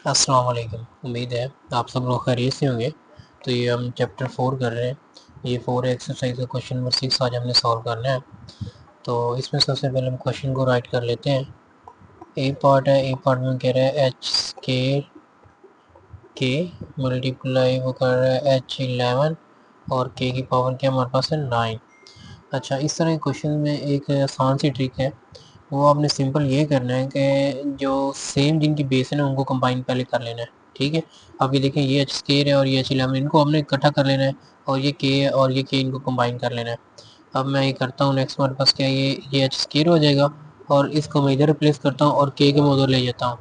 अस्सलाम वालेकुम। उम्मीद है आप सब लोग खैरियत से होंगे। तो ये हम चैप्टर 4 कर रहे हैं। ये 4 एक्सरसाइज का क्वेश्चन नंबर 6 आज हमने सॉल्व करना है। तो इसमें सबसे पहले हम क्वेश्चन को राइट कर लेते हैं। ए पार्ट है, ए पार्ट में कह रहा है एच स्केयर के मल्टीप्लाई वो कर रहा है H11 और के की पावर क्या हमारे पास है 9। अच्छा, इस तरह के क्वेश्चन में एक आसान सी ट्रिक है, वो आपने सिंपल ये करना है कि जो सेम जिनकी बेस है ना उनको कंबाइन पहले कर लेना है। ठीक है, अब ये देखें ये एच स्केयर है और ये H11 इनको हमने इकट्ठा कर लेना है, और ये के है और ये के इनको कंबाइन कर लेना है। अब मैं ये करता हूँ, नेक्स्ट हमारे पास क्या है, ये एच स्केयर हो जाएगा और इसको मैं इधर रिप्लेस करता हूँ और के उधर ले जाता हूँ।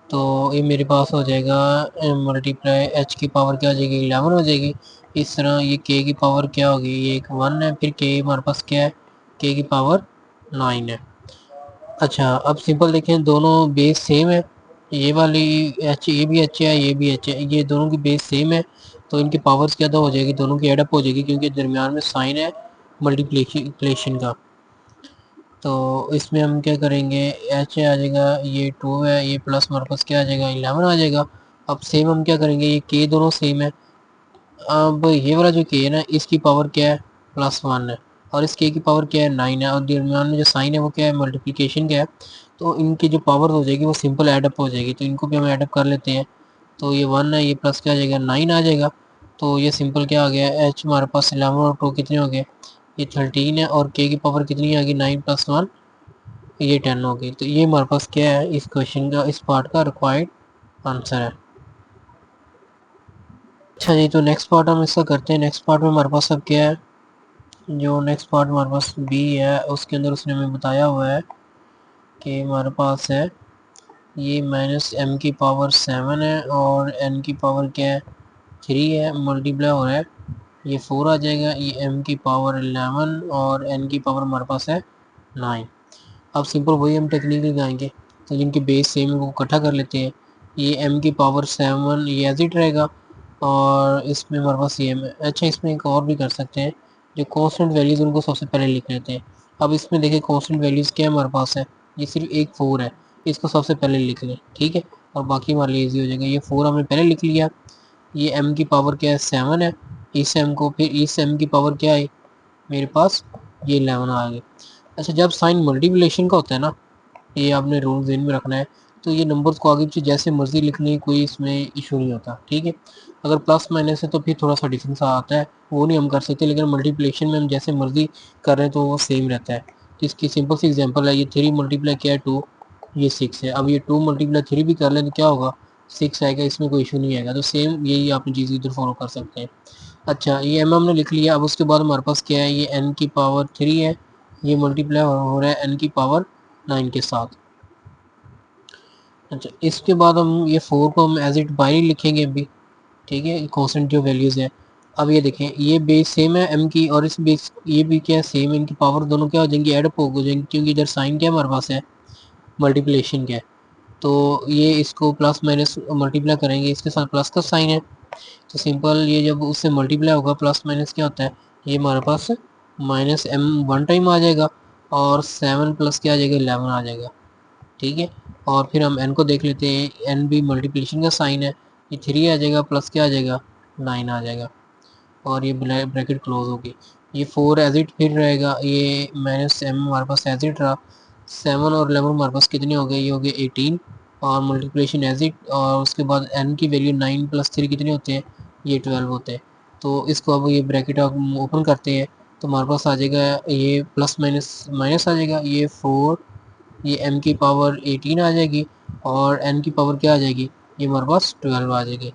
तो ये मेरे पास हो जाएगा मल्टीप्लाई एच की पावर क्या हो जाएगी 11 हो जाएगी। इस तरह ये के की पावर क्या होगी, ये एक 1 है, फिर के हमारे पास क्या है, के की पावर 9 है। अच्छा, अब सिंपल देखें, दोनों बेस सेम है, ये वाली एच, ये भी एच है, ये भी एच है, ये दोनों की बेस सेम है। तो इनकी पावर्स क्या हो जाएगी, दोनों की एडअप हो जाएगी, क्योंकि दरमियान में साइन है मल्टीप्लिकेशन का। तो इसमें हम क्या करेंगे, एच आ जाएगा, ये 2 है, ये प्लस हमारे पास क्या आ जाएगा 11 आ जाएगा। अब सेम हम क्या करेंगे, ये के दोनों सेम है। अब ये वाला जो के है ना, इसकी पावर क्या है +1 है, और इस के की पावर क्या है 9 है, और दरमियान में जो साइन है वो क्या है मल्टीप्लिकेशन का है। तो इनकी जो पावर हो जाएगी वो सिंपल एडअप हो जाएगी, तो इनको भी हम एडअप कर लेते हैं। तो ये 1 है, ये प्लस क्या आ जाएगा 9 आ जाएगा। तो ये सिंपल क्या आ गया, एच हमारे पास 11 और 2 कितने हो गए, ये 13 है, और के की पावर कितनी आ गई 9 + 1, ये 10 हो गई। तो ये हमारे पास क्या है, इस क्वेश्चन का, इस पार्ट का रिक्वायर्ड आंसर है। अच्छा जी, तो नेक्स्ट पार्ट हम इसका करते हैं। नेक्स्ट पार्ट में हमारे पास अब क्या है, जो नेक्स्ट पार्ट हमारे पास बी है, उसके अंदर उसने हमें बताया हुआ है कि हमारे पास है ये -m की पावर 7 है और n की पावर क्या है 3 है, मल्टीप्लाई हो रहा है, ये 4 आ जाएगा, ये m की पावर 11 और n की पावर हमारे पास है 9। अब सिंपल वही हम टेक्निक लगाएंगे, तो जिनकी बेस सेम है वो इकट्ठा कर लेते हैं। ये m की पावर 7 ये एज इट रहेगा, और इसमें हमारे पास ये m है। अच्छा, इसमें एक और भी कर सकते हैं, जो कांस्टेंट वैल्यूज़ उनको सबसे पहले लिख लेते हैं। अब इसमें देखिए कांस्टेंट वैल्यूज़ क्या हमारे पास है, ये सिर्फ एक 4 है, इसको सबसे पहले लिख लें, ठीक है, और बाकी हमारे लिए ईजी हो जाएगा। ये 4 हमने पहले लिख लिया, ये m की पावर क्या है 7 है, इस m को, फिर इस m की पावर क्या है मेरे पास, ये 11 आ गई। अच्छा, जब साइन मल्टीप्लिकेशन का होता है ना, ये आपने रूल ज़हन में रखना है, तो ये नंबर्स को आगे पीछे जैसे मर्ज़ी लिखने, कोई इसमें इशू नहीं होता, ठीक है। अगर प्लस माइनस है तो फिर थोड़ा सा डिफरेंस आता है, वो नहीं हम कर सकते, लेकिन मल्टीप्लिकेशन में हम जैसे मर्ज़ी कर रहे हैं तो वो सेम रहता है। तो इसकी सिंपल सी एग्जांपल है, ये 3 मल्टीप्लाई किया है 2, ये 6 है। अब ये 2 मल्टीप्लाई 3 भी कर लें तो क्या होगा 6 आएगा, इसमें कोई इशू नहीं आएगा। तो सेम यही आपने चीज़ इधर फॉलो कर सकते हैं। अच्छा, ये एम हमने लिख लिया। अब उसके बाद हमारे पास क्या है, ये n की पावर 3 है, ये मल्टीप्लाई हो रहा है n की पावर 9 के साथ। अच्छा, इसके बाद हम ये 4 को हम एज इट बाई लिखेंगे अभी, ठीक है, कांस्टेंट जो वैल्यूज़ है। अब ये देखें, ये बेस सेम है m की, और इस बेस ये भी क्या है सेम, इनकी पावर दोनों क्या हो जाएंगी, एडअप हो जाएंगी, क्योंकि इधर साइन क्या हमारे पास है मल्टीप्लिकेशन का है। तो ये इसको प्लस माइनस मल्टीप्लाई करेंगे, इसके साथ प्लस का साइन है, तो सिंपल ये जब उससे मल्टीप्लाई होगा प्लस माइनस क्या होता है, ये हमारे पास -m 1 टाइम आ जाएगा, और 7 प्लस क्या आ जाएगा 11 आ जाएगा, ठीक है। और फिर हम n को देख लेते हैं, n भी मल्टीप्लिकेशन का साइन है, ये 3 आ जाएगा, प्लस क्या आ जाएगा 9 आ जाएगा, और ये ब्रैकेट क्लोज होगी। ये 4 एज इट फिर रहेगा, ये -m हमारे पास एज इट रहा। 7 और 11 हमारे पास कितने हो गए, ये हो गए 18, और मल्टीप्लिकेशन एज इट, और उसके बाद n की वैल्यू 9 + 3 कितने होते हैं, ये 12 होते हैं। तो इसको अब ये ब्रैकेट हम ओपन करते हैं, तो हमारे पास आ जाएगा ये प्लस माइनस माइनस आ जाएगा, ये 4, ये m की पावर 18 आ जाएगी, और n की पावर क्या आ जाएगी, ये हमारे पास 12 आ जाएगी।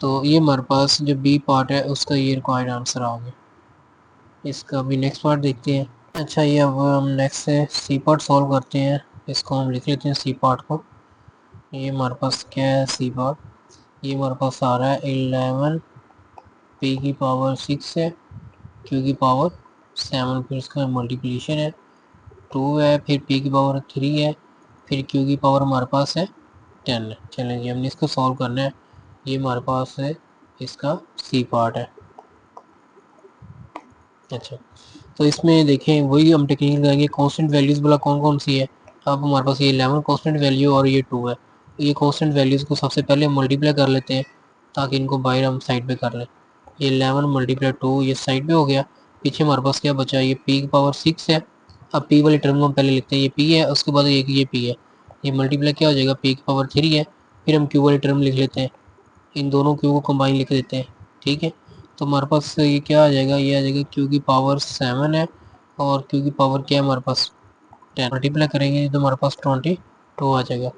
तो ये हमारे पास जो बी पार्ट है उसका ये रिक्वायर्ड आंसर आ गया। इसका भी नेक्स्ट पार्ट देखते हैं। अच्छा, ये अब हम नेक्स्ट से सी पार्ट सॉल्व करते हैं। इसको हम लिख लेते हैं सी पार्ट को। ये हमारे पास क्या है सी पार्ट, ये हमारे पास आ रहा है 11 पी की पावर 6 है, क्यू की पावर 7, फिर इसका मल्टीप्लिकेशन है 2 है, फिर पी की पावर 3 है, फिर क्यू की पावर हमारे पास है 10 है। चलें जी, हमने इसको सॉल्व करना है। ये हमारे पास है इसका सी पार्ट है। अच्छा, तो इसमें देखें वही हम टेक्निक लगाएंगे, कांस्टेंट वैल्यूज़ वाला कौन कौन सी है। अब हमारे पास ये 11 कांस्टेंट वैल्यू और ये 2 है, ये कांस्टेंट वैल्यूज़ को सबसे पहले मल्टीप्लाई कर लेते हैं ताकि इनको बाहर हम साइड पे कर लें। ये 11 मल्टीप्लाई 2 ये साइड पे हो गया। पीछे हमारे पास क्या बचा, ये p की पावर 6 है। अब p वाली टर्म को हम पहले लिखते हैं, ये p है, उसके बाद ये p है, ये मल्टीप्लाई क्या हो जाएगा, p की पावर 3 है। फिर हम q वाली टर्म लिख लेते हैं, इन दोनों q को कंबाइन लिख देते हैं। ठीक है, तो हमारे पास ये क्या आ जाएगा, ये आ जाएगा q की पावर 7 है और q की पावर क्या है हमारे पास 10। मल्टीप्लाई करेंगे तो हमारे पास 22 आ जाएगा।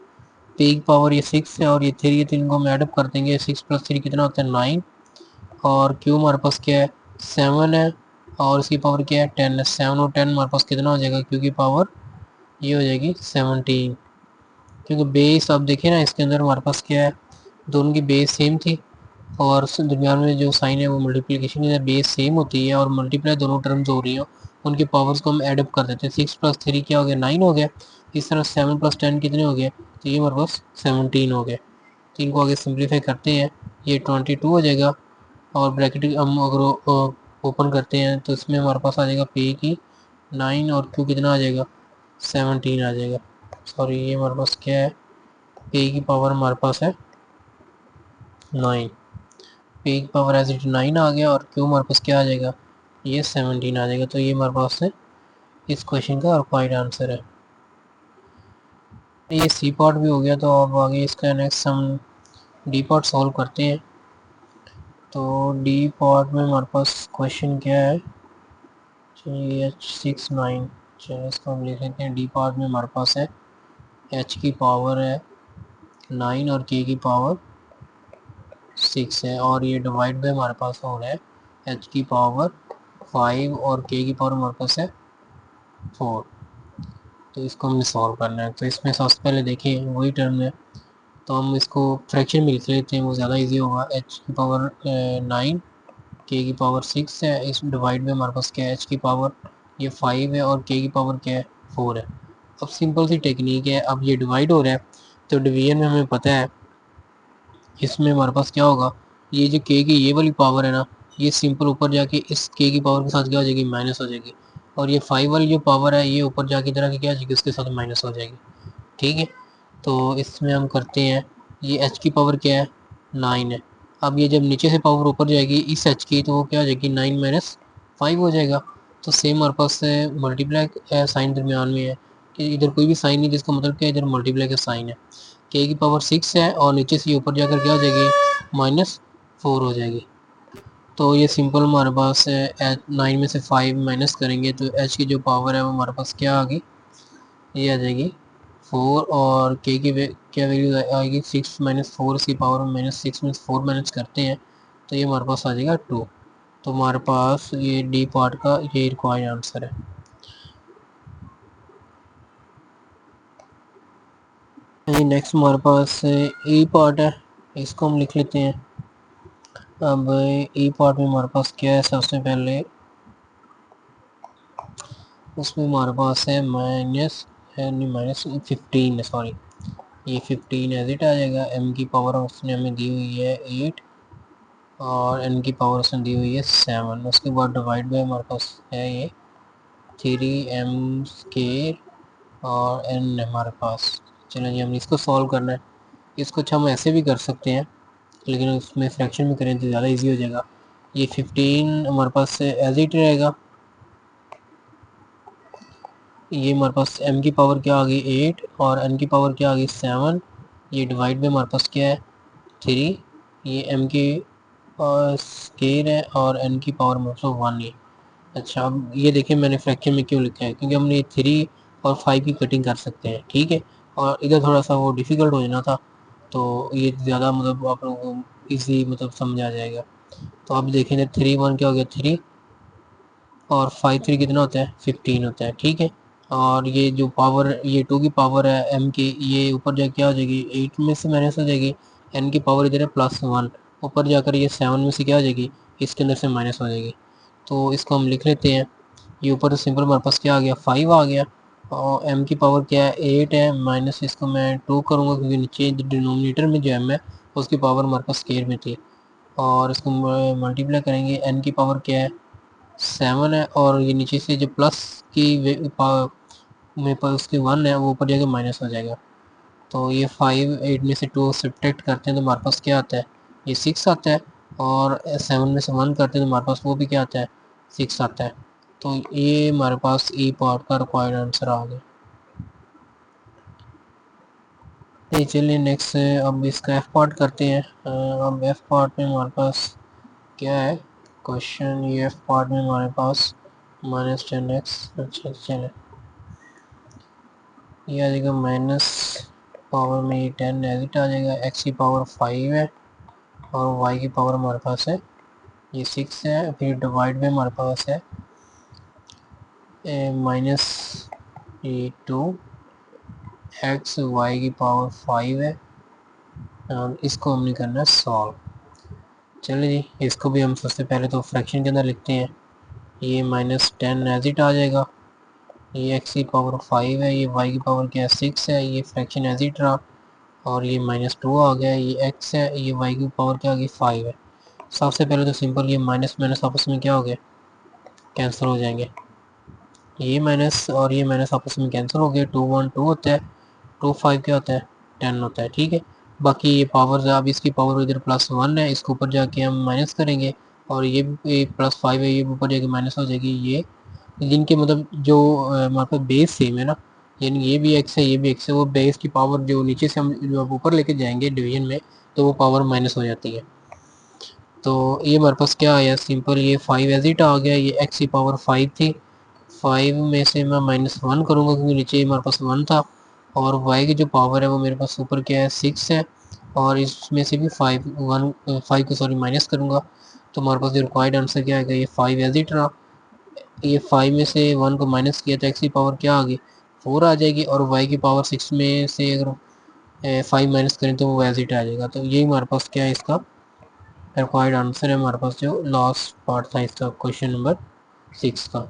p की पावर ये 6 है और ये 3 है, तो इनको हम एडअप कर देंगे। 6 + 3 कितना होता है 9 और q हमारे पास क्या है 7 है और इसकी पावर क्या है 10 है। 7 और 10 हमारे पास कितना हो जाएगा, q की पावर ये हो जाएगी 17। क्योंकि बेस आप देखें ना, इसके अंदर हमारे पास क्या है, दोनों की बेस सेम थी और दरमियान में जो साइन है वो मल्टीप्लिकेशन की बेस सेम होती है और मल्टीप्लाई दोनों टर्म्स हो रही हो, उनके पावर्स को हम एडअप कर देते हैं। 6 + 3 क्या हो गया 9 हो गया। इस तरह 7 + 10 कितने हो गए, तो ये हमारे पास 17 हो गए। तो इनको आगे सिंप्लीफाई करते हैं, ये 22 हो जाएगा और ब्रैकेट हम अगर ओपन करते हैं तो इसमें हमारे पास आ जाएगा पे की 9 और क्यू कितना आ जाएगा 17 आ जाएगा। सॉरी, ये हमारे पास क्या है, पे की पावर हमारे पास है 9, पे की पावर एज इट 9 आ गया और क्यू हमारे पास क्या आ जाएगा, ये 17 आ जाएगा। तो ये हमारे पास है इस क्वेश्चन का रिक्वायर्ड आंसर है। ये सी पार्ट भी हो गया, तो अब आगे इसका नेक्स्ट हम डी पार्ट सॉल्व करते हैं। तो डी पार्ट में हमारे पास क्वेश्चन क्या है, चलिए H69, चलिए इसको हम लिख लेते हैं। डी पार्ट में हमारे पास है h की पावर है 9 और k की पावर 6 है और ये डिवाइड बाय हमारे पास हो रहा है h की पावर 5 और k की पावर हमारे पास है 4। तो इसको हमने सॉल्व करना है। तो इसमें सबसे पहले देखिए वही टर्म है, तो हम इसको फ्रैक्शन में लिख लेते हैं, वो ज़्यादा इजी होगा। h की पावर 9 k की पावर 6 है, इस डिवाइड में हमारे पास क्या है, h की पावर ये 5 है और k की पावर क्या है 4 है। अब सिंपल सी टेक्निक है, अब ये डिवाइड हो रहा है तो डिवीजन में हमें पता है इसमें हमारे पास क्या होगा, ये जो k की ये वाली पावर है ना, ये सिंपल ऊपर जाके इस k की पावर के साथ क्या हो जाएगी, माइनस हो जाएगी। और ये 5 वाली जो पावर है ये ऊपर जाके इधर आके क्या हो जाएगी, उसके साथ माइनस हो जाएगी। ठीक है, तो इसमें हम करते हैं, ये h की पावर क्या है 9 है। अब ये जब नीचे से पावर ऊपर जाएगी इस h की, तो वो क्या हो जाएगी 9 - 5 हो जाएगा। तो सेम हमारे पास मल्टीप्लाई साइन दरमियान में है कि इधर कोई भी साइन नहीं, जिसका मतलब क्या इधर मल्टीप्लाई का साइन है। k की पावर 6 है और नीचे से ऊपर जाकर क्या हो जाएगी -4 हो जाएगी। तो ये सिंपल हमारे पास 9 में से 5 माइनस करेंगे तो h की जो पावर है वो हमारे पास क्या आ गई, ये आ जाएगी 4 और k की क्या वैल्यू आएगी 6 - 4, इसकी पावर -6 में 4 माइनस करते हैं तो ये हमारे पास आ जाएगा 2। तो हमारे पास ये डी पार्ट का ये रिक्वायर्ड आंसर है। ये नेक्स्ट हमारे पास ई पार्ट है, इसको हम लिख लेते हैं। अब ई पार्ट में हमारे पास क्या है, सबसे पहले उसमें हमारे पास है -15 है, सॉरी ये 15 एज इट आ जाएगा। m की पावर उसने हमें दी हुई है 8 और n की पावर उसने दी हुई है 7। उसके बाद डिवाइड बाय हमारे पास है ये 3m² और n है हमारे पास। चलो जी, हमने इसको सॉल्व करना है। इसको अच्छा हम ऐसे भी कर सकते हैं, लेकिन उसमें फ्रैक्शन में करें तो ज़्यादा इजी हो जाएगा। ये 15 हमारे पास एज इट रहेगा, ये हमारे पास m की पावर क्या आ गई 8 और n की पावर क्या आ गई 7। ये डिवाइड में हमारे पास क्या है 3, ये m की स्केयर है और n की पावर मतलब 1 है। अच्छा, अब ये देखिए मैंने फ्रैक्शन में क्यों लिखा है, क्योंकि हमने 3 और 5 की कटिंग कर सकते हैं। ठीक है, और इधर थोड़ा सा वो डिफ़िकल्ट हो जाना था, तो ये ज़्यादा मतलब आप लोगों को ईजी मतलब समझ आ जाएगा। तो अब देखें 3 1 क्या हो गया 3 और 5 3 कितना होता है 15 होता है। ठीक है, और ये जो पावर ये 2 की पावर है m की, ये ऊपर जाके क्या हो जाएगी 8 में से माइनस हो जाएगी। n की पावर इधर है +1, ऊपर जाकर ये 7 में से क्या हो जाएगी, इसके अंदर से माइनस हो जाएगी। तो इसको हम लिख लेते हैं, ये ऊपर तो सिंपल हमारे पास क्या आ गया 5 आ गया और m की पावर क्या है 8 है, माइनस इसको मैं 2 करूँगा क्योंकि नीचे डिनोमिनेटर में जो m है उसकी पावर हमारे पास स्क्वायर में थी। और इसको मल्टीप्लाई करेंगे, n की पावर क्या है 7 है और ये नीचे से जो प्लस की मेरे पास उसकी 1 है वो ऊपर जाके माइनस हो जाएगा। तो ये 5 8 में से 2 सब्ट्रैक्ट करते हैं तो हमारे पास क्या आता है, ये 6 आता है। और 7 में से 1 करते हैं तो हमारे पास वो भी क्या आता है, 6 आता है। तो ये हमारे पास ई पार्ट का रिक्वायर्ड आंसर आ गया। तो चलिए नेक्स्ट अब इसका एफ पार्ट करते हैं। अब एफ पार्ट में हमारे पास क्या है क्वेश्चन, ये एफ पार्ट में हमारे पास -10x, अच्छा चले ये आ जाएगा माइनस पावर में ये 10 एजिट आ जाएगा, x की पावर 5 है और y की पावर हमारे पास है ये 6 है। फिर डिवाइड में हमारे पास है माइनस ये 2 x, y की पावर 5 है और इसको हमने करना है सॉल्व। चलिए जी इसको भी हम सबसे पहले तो फ्रैक्शन के अंदर लिखते हैं। ये -10 एजिट आ जाएगा, ये x की पावर 5 है, ये y की पावर क्या है 6 है, ये फ्रैक्शन एजिट रहा और ये -2 आ गया, ये x है, ये y की पावर क्या आ गई 5 है। सबसे पहले तो सिंपल ये माइनस माइनस आपस में क्या हो गया, कैंसिल हो जाएंगे। ये माइनस और ये माइनस आपस में कैंसिल हो गया, 2 1 2 होता है, 2 5 क्या होता है 10 होता है, ठीक है। बाकी ये पावर अब इसकी पावर इधर +1 है, इसको ऊपर जाके हम माइनस करेंगे और ये +5 है, ये ऊपर जाके माइनस हो जाएगी। ये जिनके मतलब जो हमारे पास बेस सेम है ना, यानी ये भी x है ये भी x है, वो बेस की पावर जो नीचे से हम जो अब ऊपर लेके जाएंगे डिवीजन में तो वो पावर माइनस हो जाती है। तो ये हमारे पास क्या आया सिंपल, ये 5 एजिट आ गया, ये x की पावर 5 थी, 5 में से मैं -1 करूँगा क्योंकि नीचे हमारे पास 1 था और y की जो पावर है वो मेरे पास ऊपर क्या है 6 है और इसमें से भी 5 को सॉरी माइनस करूँगा तो हमारे पास जो रिक्वायर्ड आंसर क्या आएगा, ये 5 एजिट रहा। ये 5 में से 1 को माइनस किया तो x की पावर क्या आ गई 4 आ जाएगी और y की पावर 6 में से अगर 5 माइनस करें तो वो एजिट आ जाएगा। तो यही हमारे पास क्या है इसका रिक्वायर्ड आंसर है, हमारे पास जो लास्ट पार्ट था इसका क्वेश्चन नंबर 6 का।